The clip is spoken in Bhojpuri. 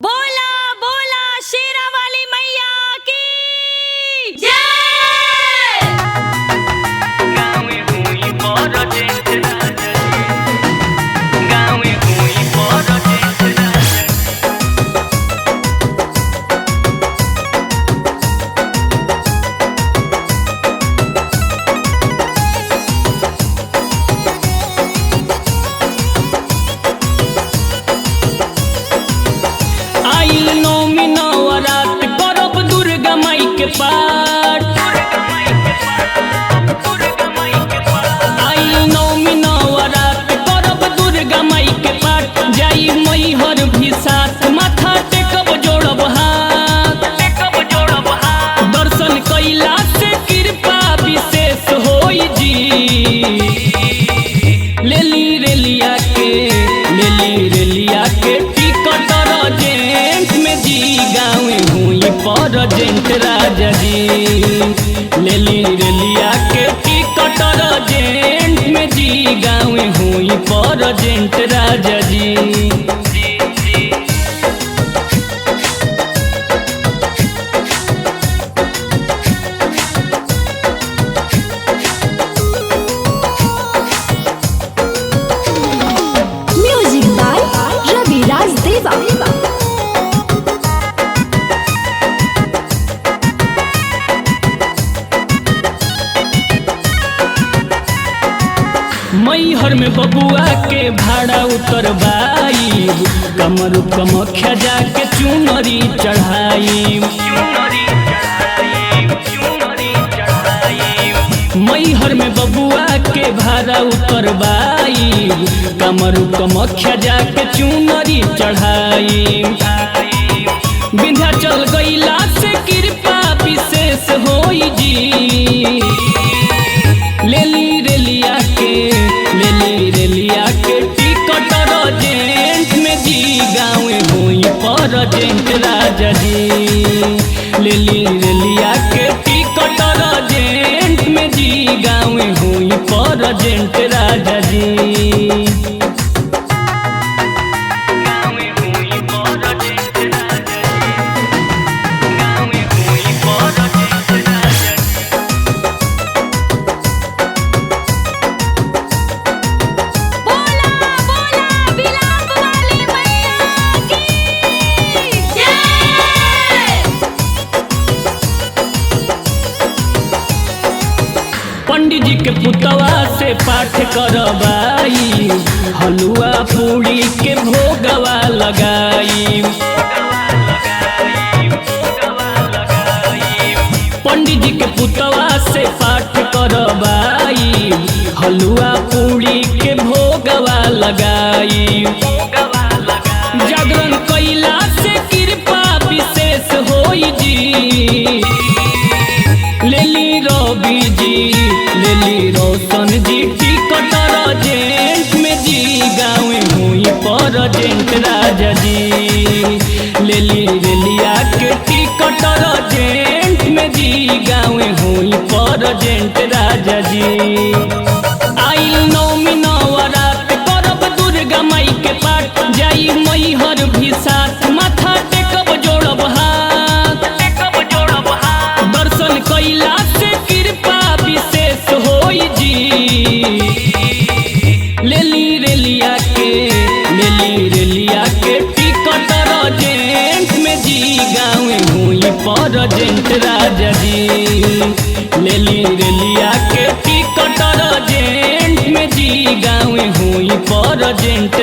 बोला बोला शेरा वाली मैया की जय। गाँवे हुई परजेंट राजा जी, गाँवे हुई परजेंट राजा जी। आइल नौमी नवरात करब दुर्गा माई के पाठ। आइल नौमी नवरात करब दुर्गा माई के पाठ। जाई मैहर भी साथ माथा टेकब जोड़ब हाथ। दर्शन कैला से कृपा विशेष होई जी। लेली रेलिया के टिकट रजेंट में जी। गाँव हुई परजेंट राजा जी। लेली रेलिया के टिकट रजेंट में जी। गाँव हुई परजेंट राजा जी। म्यूजिक बाय रविराज देवा। मैहर में बबुआ के भाड़ा उतरवाई। कमर कमख्या जाके चुनरी चढ़ाई। मैहर में बबुआ के भाड़ा उतरवाई। कमर कमख्या जाके चुनरी चढ़ाई। विंध्याचल गईला से कृपा विशेष होई जी। लेली रेलिया के टिकट रजेंट में जी। गाँव हुई परजेंट राजा जी। लेली रेलिया के टिकट रजेंट में जी। गाँव हुई परजेंट राजा जी। गाँवे हुई परजेंट राजा जी, गाँवे हुई परजेंट राजा जी। बोला बोला बिलाप वाली मैया की जय। पंडित जी के पुतवा से पाठ करवाई। हलुआ पूड़ी के भोगवा लगाई। पंडित जी के पुतवा से पाठ करवाई। हलुआ पूड़ी के भोगवा लगाई। जागरण कैला से कृपा विशेष होई जी। लेली रवि जी, लेली रोशन जी टिकट रजेंट में जी। गाँव हुई परजेंट राजा जी। लेली रेलिया के टिकट रजेंट में जी। गाँव हुई परजेंट राजा जी। आइल नौमी नवरात करब दुर्गा माई के पाठ। जाई मैहर भी साथ माथा टेकब जोड़ब हाथ। दर्शन कैला से कृपा विशेष होई जी। लेली रेलिया के टिकट रजेंट में जी। गाँव हुई परजेंट राजा जी। लेली रेलिया के टिकट रजेंट में जी। गाँव हुई परजेंट